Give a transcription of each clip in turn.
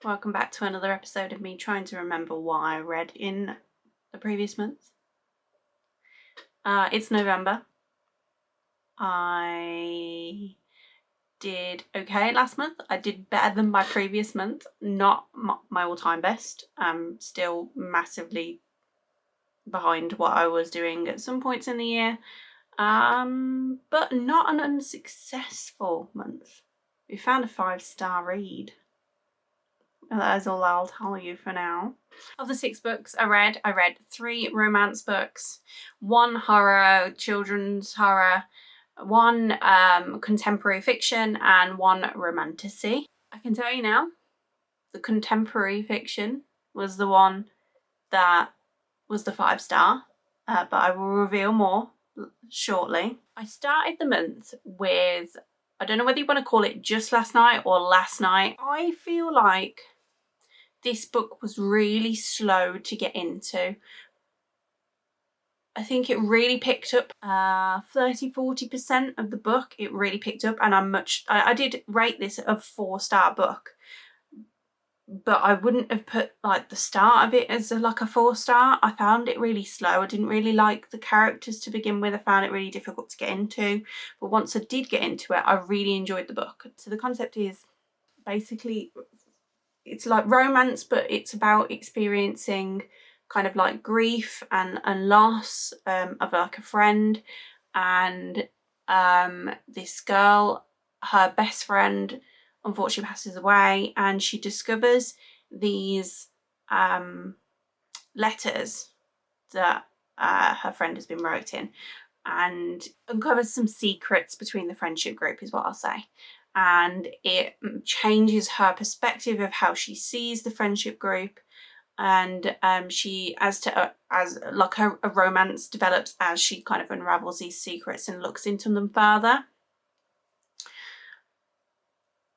Welcome back to another episode of me trying to remember what I read in the previous month. It's November. I did okay last month. I did better than my previous month. Not my all-time best. I'm still massively behind what I was doing at some points in the year. But not an unsuccessful month. We found a 5-star read. And that is all I'll tell you for now. Of the 6 books I read 3 romance books, 1 horror, children's horror, 1 contemporary fiction, and 1 romantasy. I can tell you now, the contemporary fiction was the one that was the 5-star, but I will reveal more shortly. I started the month with, I don't know whether you want to call it just last night or last night. I feel like this book was really slow to get into. I think it really picked up 30-40% of the book. It really picked up, and I did rate this a 4-star book, but I wouldn't have put like the start of it as a 4-star. I found it really slow. I didn't really like the characters to begin with. I found it really difficult to get into, but once I did get into it, I really enjoyed the book. So the concept is basically, it's like romance, but it's about experiencing kind of like grief and loss of like a friend, and this girl, her best friend, unfortunately passes away, and she discovers these letters that her friend has been writing, and uncovers some secrets between the friendship group, is what I'll say. And it changes her perspective of how she sees the friendship group, and she, as her a romance develops as she kind of unravels these secrets and looks into them further.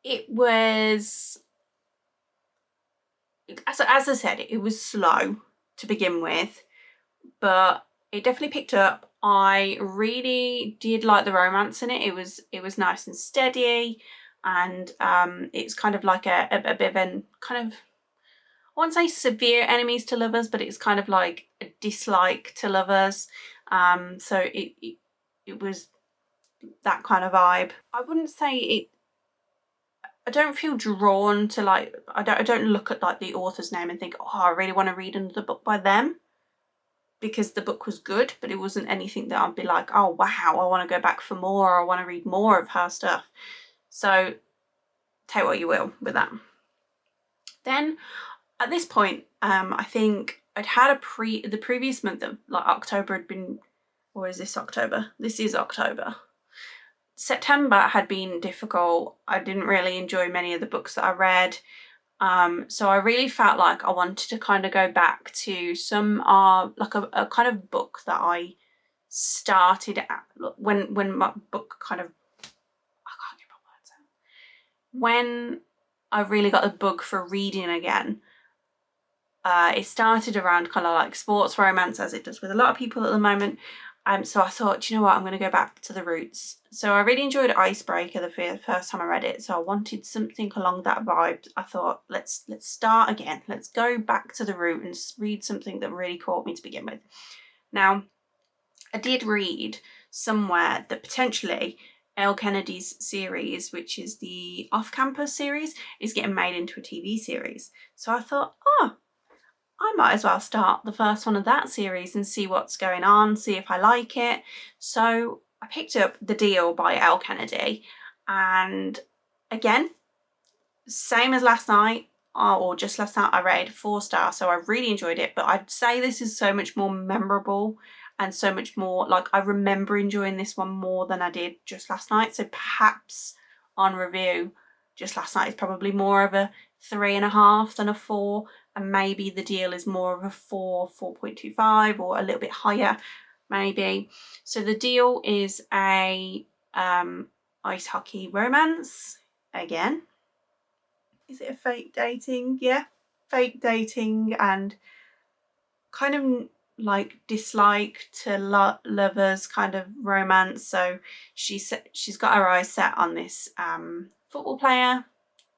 It was, as I said, it was slow to begin with, but it definitely picked up. I really did like the romance in it. It was nice and steady, and it's kind of like a bit of an kind of, I won't say severe enemies to lovers, but it's kind of like a dislike to lovers. So it was that kind of vibe. I wouldn't say it, I don't feel drawn to I don't look at like the author's name and think, oh, I really want to read another book by them, because the book was good, but it wasn't anything that I'd be like, oh wow, I want to go back for more, or I want to read more of her stuff. So take what you will with that. Then at this point, I think I'd had the previous month of October had been, or is this October? This is October. September had been difficult. I didn't really enjoy many of the books that I read. So I really felt like I wanted to kind of go back to some a kind of book that I started at when my book kind of, I can't get my words out. When I really got the bug for reading again, it started around kind of like sports romance, as it does with a lot of people at the moment. So I thought, you know what, I'm going to go back to the roots. So I really enjoyed Icebreaker the first time I read it. So I wanted something along that vibe. I thought, let's start again. Let's go back to the root and read something that really caught me to begin with. Now, I did read somewhere that potentially Elle Kennedy's series, which is the Off-Campus series, is getting made into a TV series. So I thought, oh, I might as well start the first one of that series and see what's going on, see if I like it. So I picked up The Deal by Elle Kennedy, and again, same as last night, or just last night, I rated 4-star, so I really enjoyed it. But I'd say this is so much more memorable and so much more, like, I remember enjoying this one more than I did just last night. So perhaps on review, just last night is probably more of a 3.5 than a 4, and maybe The Deal is more of a 4.25, or a little bit higher maybe. So The Deal is a ice hockey romance. Again, is it a fake dating? Yeah, fake dating and kind of like dislike to lovers kind of romance. So she's got her eyes set on this football player,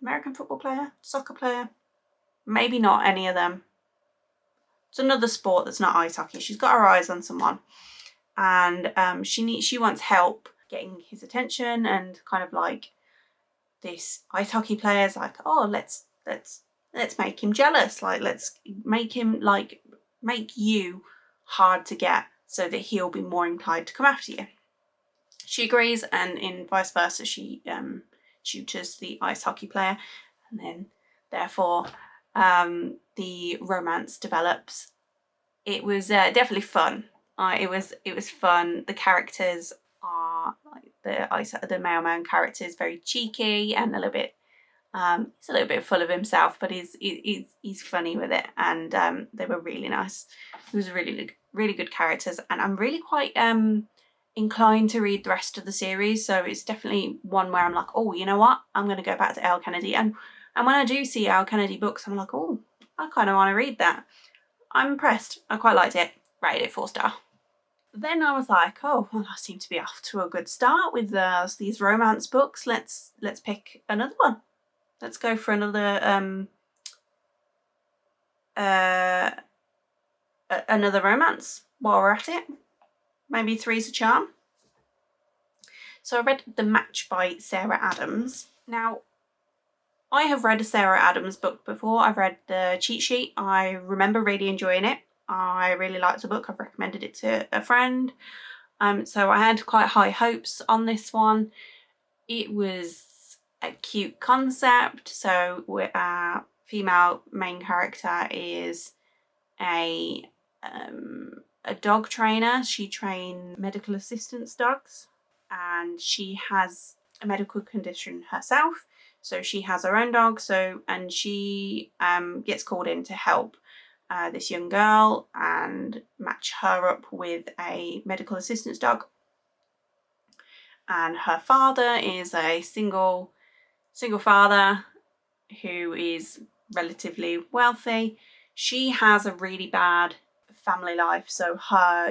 American football player, soccer player, maybe not any of them. It's another sport that's not ice hockey. She's got her eyes on someone, and she wants help getting his attention, and kind of like this ice hockey player's like, oh, let's make him jealous. Like, let's make him like make you hard to get so that he'll be more inclined to come after you. She agrees, and in vice versa, she tutors the ice hockey player, and then therefore the romance develops. It was definitely fun. It was fun. The characters are like the mailman character is very cheeky and a little bit he's a little bit full of himself, but he's funny with it, and they were really nice. It was really good characters, and I'm really quite inclined to read the rest of the series. So it's definitely one where I'm like, oh, you know what? I'm going to go back to Elle Kennedy, and when I do see Elle Kennedy books, I'm like, oh, I kind of want to read that. I'm impressed. I quite liked it. Rated it 4-star. Then I was like, oh, well, I seem to be off to a good start with these romance books. Let's pick another one. Let's go for another another romance while we're at it. Maybe Three's a Charm. So I read The Match by Sarah Adams. Now, I have read a Sarah Adams book before. I've read The Cheat Sheet. I remember really enjoying it. I really liked the book. I've recommended it to a friend. So I had quite high hopes on this one. It was a cute concept. So our female main character is a dog trainer. She trains medical assistance dogs, and she has a medical condition herself. So she has her own dog. And she gets called in to help this young girl and match her up with a medical assistance dog. And her father is a single father who is relatively wealthy. She has a really bad family life, so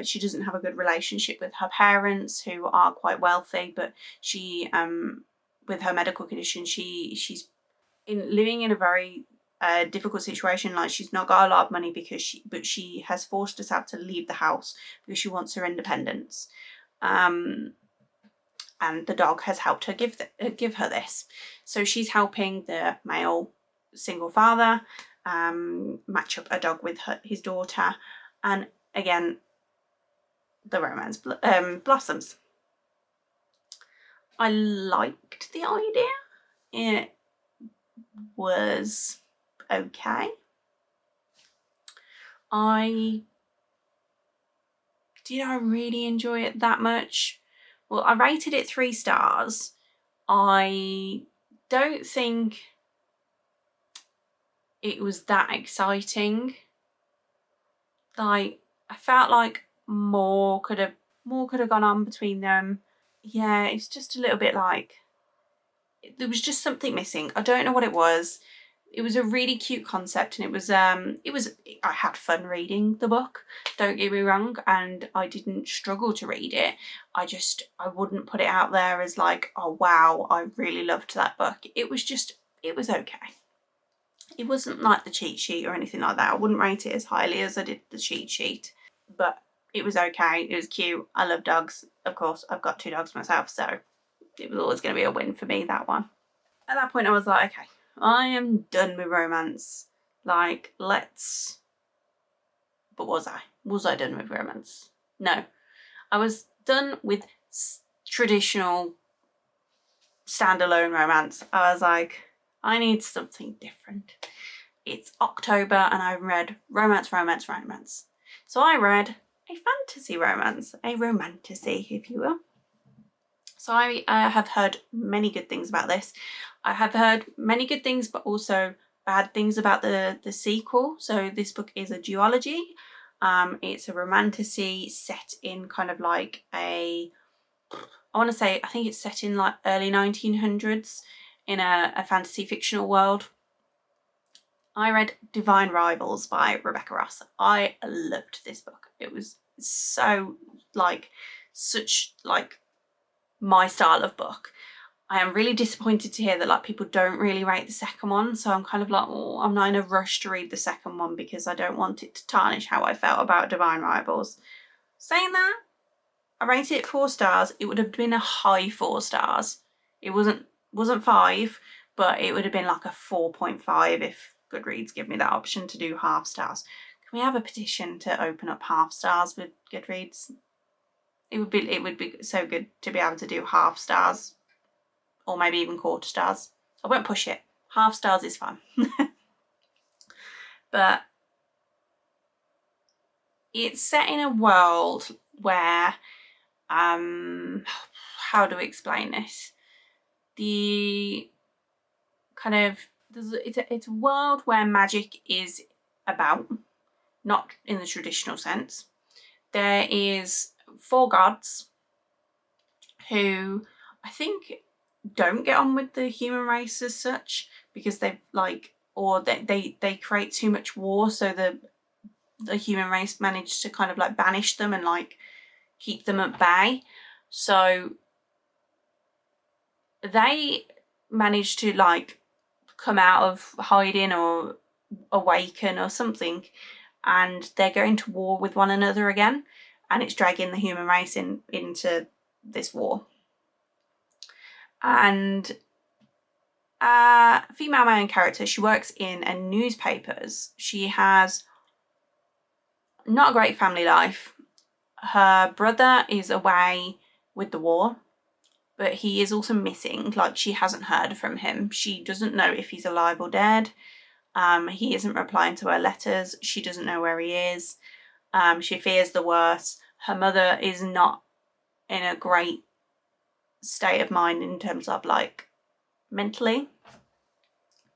she doesn't have a good relationship with her parents, who are quite wealthy, but she with her medical condition, she's living in a very difficult situation. Like, she's not got a lot of money but she has forced herself to leave the house because she wants her independence. And the dog has helped her give her this. So she's helping the male single father match up a dog with his daughter, and again, the romance blossoms. I liked the idea. It was okay. Did I really enjoy it that much? Well, I rated it 3 stars. I don't think it was that exciting. Like, I felt like more could have gone on between them. Yeah, it's just a little bit like there was just something missing. I don't know what it was. It was a really cute concept, and I had fun reading the book, don't get me wrong, and I didn't struggle to read it. I wouldn't put it out there as like, oh wow, I really loved that book. It was okay. It wasn't like The Cheat Sheet or anything like that. I wouldn't rate it as highly as I did The Cheat Sheet, but it was okay. It was cute. I love dogs. Of course, I've got 2 dogs myself, so it was always going to be a win for me, that one. At that point, I was like, okay, I am done with romance. Like, but was I? Was I done with romance? No. I was done with traditional standalone romance. I was like, I need something different. It's October, and I read romance. So I read a fantasy romance, a romantasy, if you will. So I have heard many good things about this. I have heard many good things, but also bad things about the sequel. So this book is a duology. It's a romantasy set in kind of like I think it's set in like early 1900s in a fantasy fictional world. I read Divine Rivals by Rebecca Ross. I loved this book. It was such my style of book. I am really disappointed to hear that like people don't really rate the second one, so I'm kind of like, oh, I'm not in a rush to read the second one because I don't want it to tarnish how I felt about Divine Rivals. Saying that, I rated it 4 stars. It would have been a high 4 stars. It wasn't 5, but it would have been like a 4.5 if Goodreads give me that option to do half stars. Can we have a petition to open up half stars with Goodreads? It would be so good to be able to do half stars, or maybe even quarter stars. I won't push it. Half stars is fine. But it's set in a world where, how do we explain this? The kind of, it's a world where magic is about, not in the traditional sense. There is 4 gods who I think don't get on with the human race as such, because they've like, or they create too much war, so the human race managed to kind of like banish them and like keep them at bay. So they managed to like come out of hiding or awaken or something, and they're going to war with one another again, and it's dragging the human race into this war. And female main character, she works in newspapers. She has not a great family life. Her brother is away with the war, but he is also missing. Like, she hasn't heard from him. She doesn't know if he's alive or dead. He isn't replying to her letters. She doesn't know where he is. She fears the worst. Her mother is not in a great state of mind in terms of like mentally.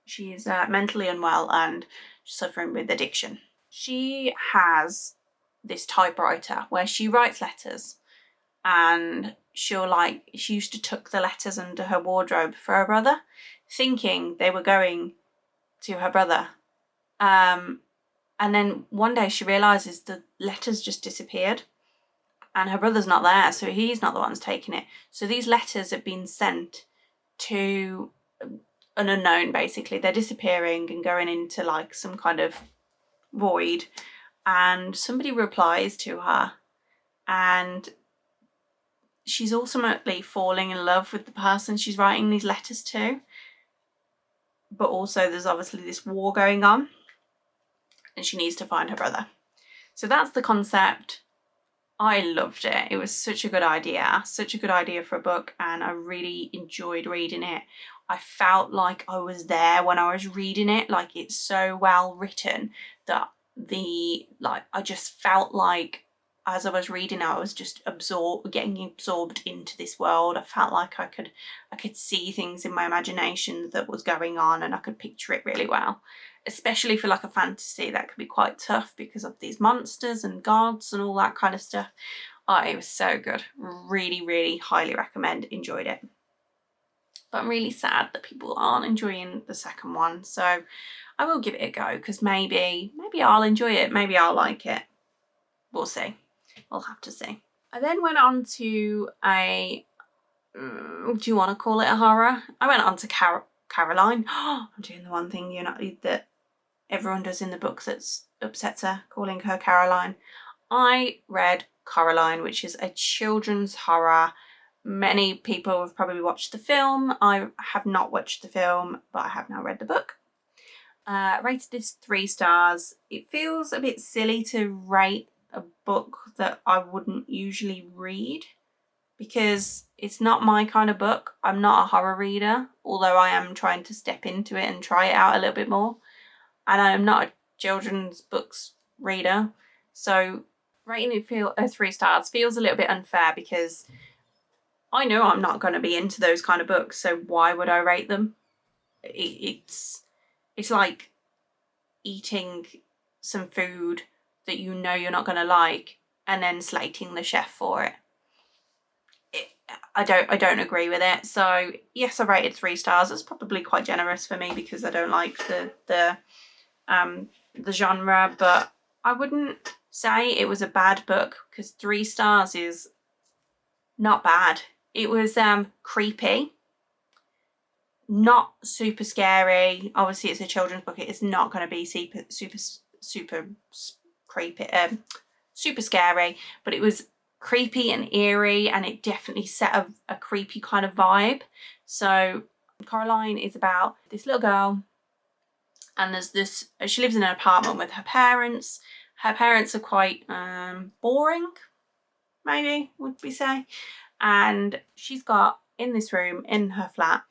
She's mentally unwell and suffering with addiction. She has this typewriter where she writes letters, and she used to tuck the letters under her wardrobe for her brother, thinking they were going to her brother. And then one day she realises the letters just disappeared, and her brother's not there, so he's not the one taking it. So these letters have been sent to an unknown, basically. They're disappearing and going into like some kind of void, and somebody replies to her, and she's ultimately falling in love with the person she's writing these letters to. But also there's obviously this war going on, and she needs to find her brother. So that's the concept. I loved it. It was such a good idea for a book, and I really enjoyed reading it. I felt like I was there when I was reading it. Like, it's so well written that I just felt like as I was reading, I was just getting absorbed into this world. I felt like I could see things in my imagination that was going on, and I could picture it really well. Especially for like a fantasy, that could be quite tough because of these monsters and gods and all that kind of stuff. Oh, it was so good. Really, really highly recommend. Enjoyed it. But I'm really sad that people aren't enjoying the second one. So I will give it a go, because maybe I'll enjoy it. Maybe I'll like it. We'll see. We'll have to see. I then went on to do you want to call it a horror? I went on to Caroline. I'm doing the one thing that everyone does in the books that upsets her, calling her Caroline. I read Coraline, which is a children's horror. Many people have probably watched the film. I have not watched the film, but I have now read the book. Rated this 3 stars. It feels a bit silly to rate a book that I wouldn't usually read, because it's not my kind of book. I'm not a horror reader, although I am trying to step into it and try it out a little bit more. And I'm not a children's books reader, so rating it 3 stars feels a little bit unfair, because I know I'm not going to be into those kind of books, so why would I rate them? It's like eating some food that you know you're not going to like and then slating the chef for it. I don't agree with it. So yes, I rated 3 stars. It's probably quite generous for me because I don't like the genre, but I wouldn't say it was a bad book, because 3 stars is not bad. It was creepy. not super scary. Obviously it's a children's book, it's not going to be super creepy, super scary, but it was creepy and eerie, and it definitely set a creepy kind of vibe. So Coraline is about this little girl, and there's this, she lives in an apartment with her parents. Her parents are quite boring, maybe would we say, and she's got in this room in her flat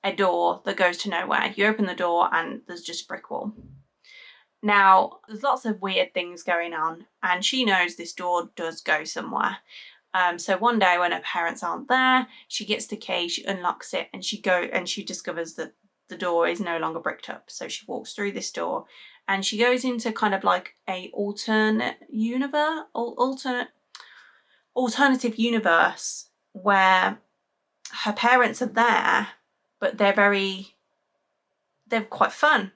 a door that goes to nowhere. You open the door and there's just a brick wall. Now, there's lots of weird things going on, and she knows this door does go somewhere. So one day when her parents aren't there, she gets the key, she unlocks it, and she discovers that the door is no longer bricked up. So she walks through this door, and she goes into kind of like a alternative universe where her parents are there, but they're quite fun,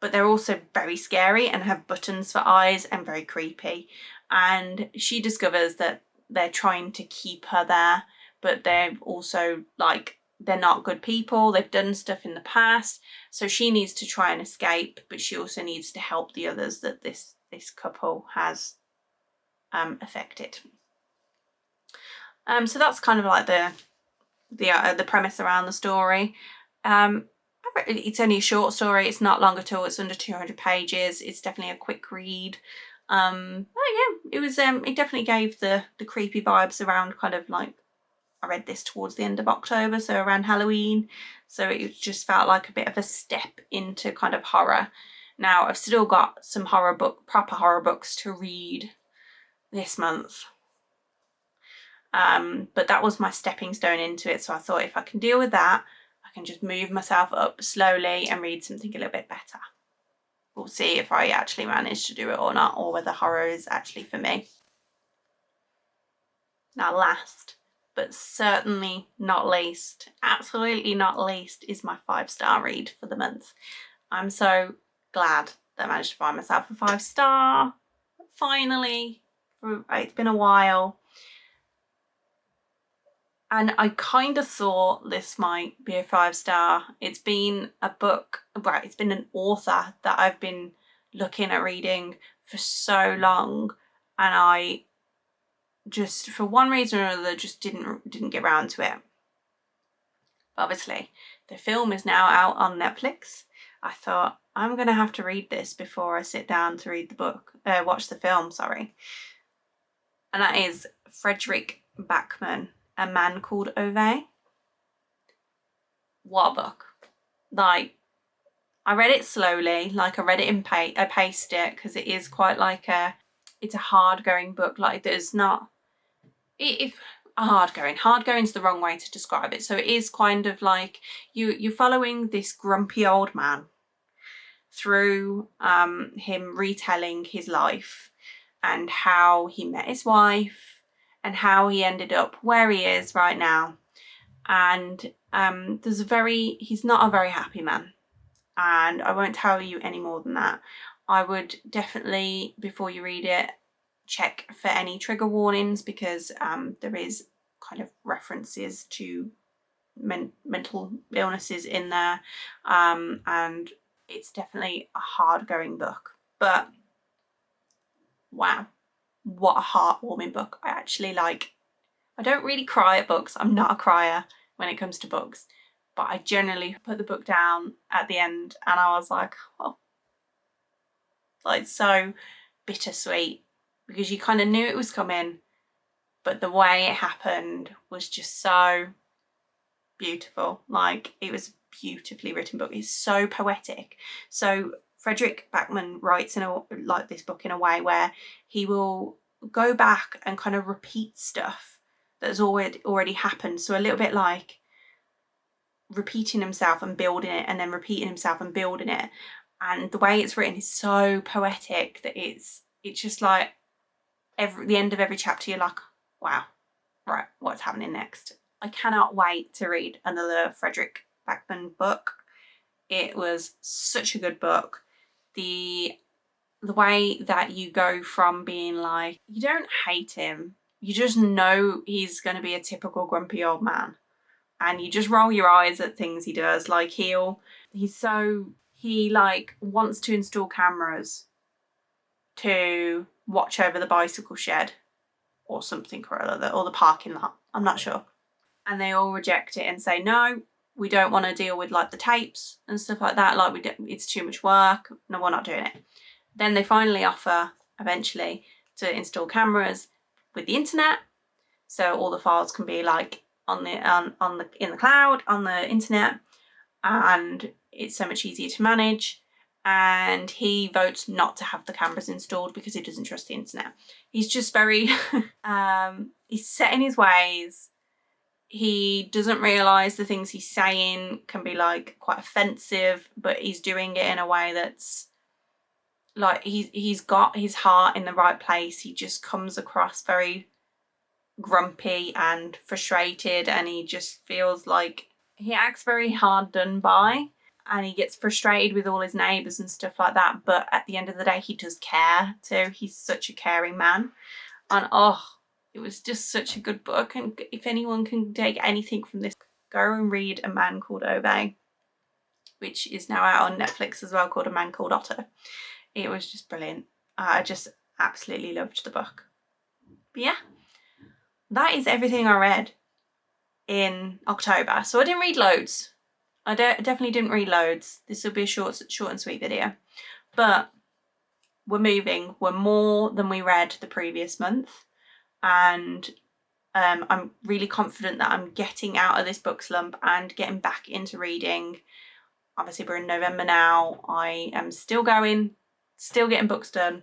but they're also very scary and have buttons for eyes and very creepy. And she discovers that they're trying to keep her there, but they're also like, they're not good people, they've done stuff in the past, so she needs to try and escape, but she also needs to help the others that this couple has affected. So that's kind of like the premise around the story. It's only a short story, it's not long at all, it's under 200 pages, it's definitely a quick read. Oh yeah, it was it definitely gave the creepy vibes around kind of like, I read this towards the end of October, so around Halloween, so it just felt like a bit of a step into kind of horror. Now I've still got some proper horror books to read this month, but that was my stepping stone into it, so I thought if I can deal with that, I can just move myself up slowly and read something a little bit better. We'll see if I actually manage to do it or not, or whether horror is actually for me. Now last but certainly not least, absolutely not least, is my 5-star read for the month. I'm so glad that I managed to find myself a 5-star finally. It's been a while, and I kind of thought this might be a 5-star. It's been a book, right, it's been an author that I've been looking at reading for so long, and I just, for one reason or another, just didn't get around to it. But obviously the film is now out on Netflix. I thought, I'm gonna have to read this before I sit down to read the book, watch the film, sorry. And that is Fredrik Backman, A Man Called Ove. What a book. Like, I read it slowly, like I read it I paced it, because it is quite like it's a hard going book. Like, there's not, hard going is the wrong way to describe it. So it is kind of like you're following this grumpy old man through him retelling his life and how he met his wife and how he ended up where he is right now. And he's not a very happy man, and I won't tell you any more than that. I would definitely, before you read it, check for any trigger warnings, because there is kind of references to mental illnesses in there, and it's definitely a hard going book, but wow, what a heartwarming book. I actually I don't really cry at books, I'm not a crier when it comes to books, but I generally put the book down at the end and I was like, oh, like, so bittersweet, because you kind of knew it was coming, but the way it happened was just so beautiful. Like, it was a beautifully written book. It's so poetic. So Fredrik Backman writes this book in a way where he will go back and kind of repeat stuff that's already happened. So a little bit like repeating himself and building it, and then repeating himself and building it. And the way it's written is so poetic that it's just like the end of every chapter you're like, wow, right, what's happening next? I cannot wait to read another Fredrik Backman book. It was such a good book. The way that you go from being like, you don't hate him, you just know he's going to be a typical grumpy old man, and you just roll your eyes at things he does. Like he like wants to install cameras to watch over the bicycle shed or something or other, or the parking lot, I'm not sure. And they all reject it and say, no, we don't want to deal with like the tapes and stuff like that. Like it's too much work. No, we're not doing it. Then they finally offer eventually to install cameras with the internet, so all the files can be like in the cloud on the internet, and it's so much easier to manage. And he votes not to have the cameras installed because he doesn't trust the internet. He's just very he's set in his ways. He doesn't realise the things he's saying can be like quite offensive, but he's doing it in a way that's like he's got his heart in the right place. He just comes across very grumpy and frustrated, and he just feels like he acts very hard done by, and he gets frustrated with all his neighbours and stuff like that. But at the end of the day, he does care too. He's such a caring man. And oh, it was just such a good book. And if anyone can take anything from this, go and read A Man Called Ove, which is now out on Netflix as well, called A Man Called Otto. It was just brilliant. I just absolutely loved the book. But yeah, that is everything I read in October. So I didn't read loads. I definitely didn't read loads. This will be a short and sweet video. But we're moving. We're more than we read the previous month. And I'm really confident that I'm getting out of this book slump and getting back into reading. Obviously, we're in November now. I am still going, still getting books done.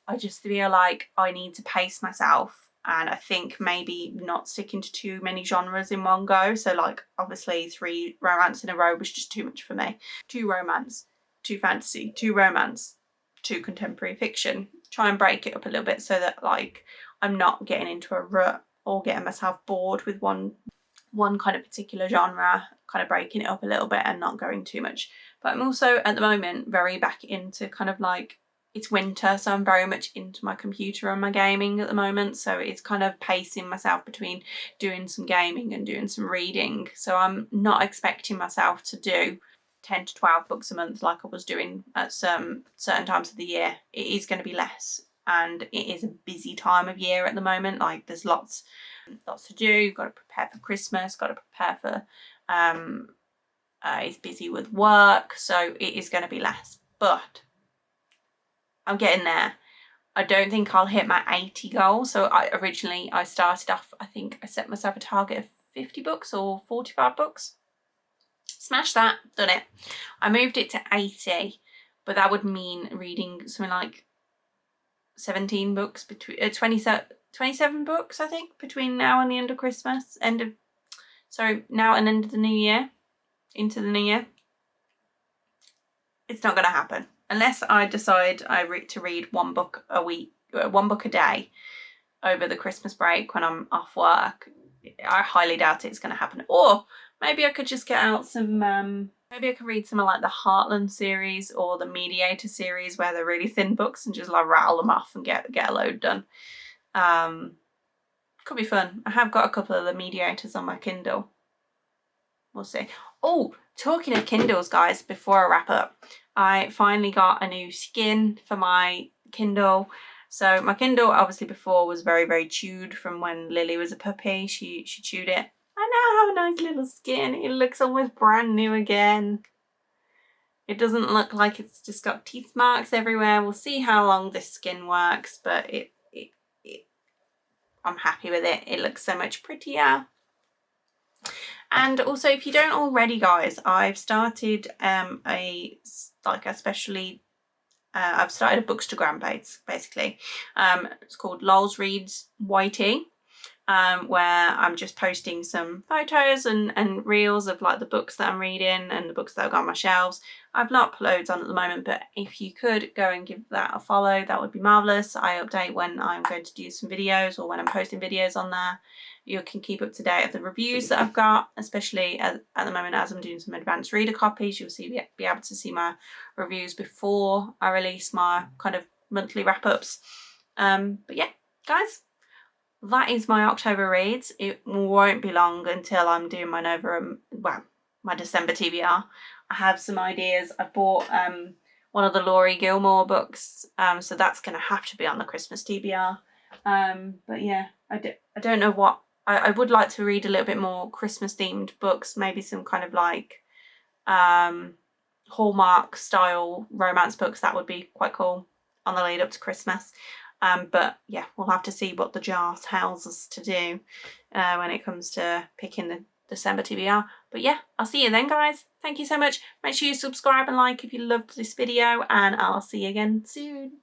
I just feel like I need to pace myself, and I think maybe not sticking to too many genres in one go. So like obviously 3 romance in a row was just too much for me. 2 romance, 2 fantasy, 2 romance, 2 contemporary fiction. Try and break it up a little bit so that like I'm not getting into a rut or getting myself bored with one kind of particular genre, kind of breaking it up a little bit and not going too much. But I'm also at the moment very back into kind of like, it's winter, so I'm very much into my computer and my gaming at the moment. So it's kind of pacing myself between doing some gaming and doing some reading. So I'm not expecting myself to do 10 to 12 books a month like I was doing at some certain times of the year. It is going to be less, and it is a busy time of year at the moment. Like there's lots to do. You've got to prepare for Christmas, got to prepare for he's busy with work, so it is going to be less, but I'm getting there. I don't think I'll hit my 80 goal. So originally I started off, I think I set myself a target of 50 books or 45 books. Smashed that, done it. I moved it to 80, but that would mean reading something like 17 books, between 27 books I think, between now and the end of Christmas, now and end of the new year, into the new year. It's not going to happen unless I decide to read 1 book a week, 1 book a day over the Christmas break when I'm off work. I highly doubt it's going to happen. Or maybe I could just get out some, maybe I could read some of like the Heartland series or the Mediator series, where they're really thin books, and just like rattle them off and get a load done. Could be fun. I have got a couple of the Mediators on my Kindle. We'll see. Oh, talking of Kindles, guys, before I wrap up, I finally got a new skin for my Kindle. So my Kindle obviously before was very, very chewed from when Lily was a puppy. She chewed it. I now have a nice little skin. It looks almost brand new again. It doesn't look like it's just got teeth marks everywhere. We'll see how long this skin works, but I'm happy with it. It looks so much prettier. And also, if you don't already, guys, I've started I've started a Bookstagram page, basically. It's called Lols Reads YT, where I'm just posting some photos and reels of like the books that I'm reading and the books that I've got on my shelves. I've not put loads on at the moment, but if you could go and give that a follow, that would be marvellous. I update when I'm going to do some videos or when I'm posting videos on there. You can keep up to date with the reviews that I've got, especially at the moment as I'm doing some advanced reader copies. You'll be able to see my reviews before I release my kind of monthly wrap-ups. But yeah, guys, that is my October reads. It won't be long until I'm doing my my December TBR. I have some ideas. I bought one of the Laurie Gilmore books, so that's going to have to be on the Christmas TBR. But yeah, I don't know what, I would like to read a little bit more Christmas themed books, maybe some kind of like Hallmark style romance books. That would be quite cool on the lead up to Christmas. But yeah, we'll have to see what the jar tells us to do when it comes to picking the December TBR. But yeah, I'll see you then, guys. Thank you so much. Make sure you subscribe and like if you loved this video, and I'll see you again soon.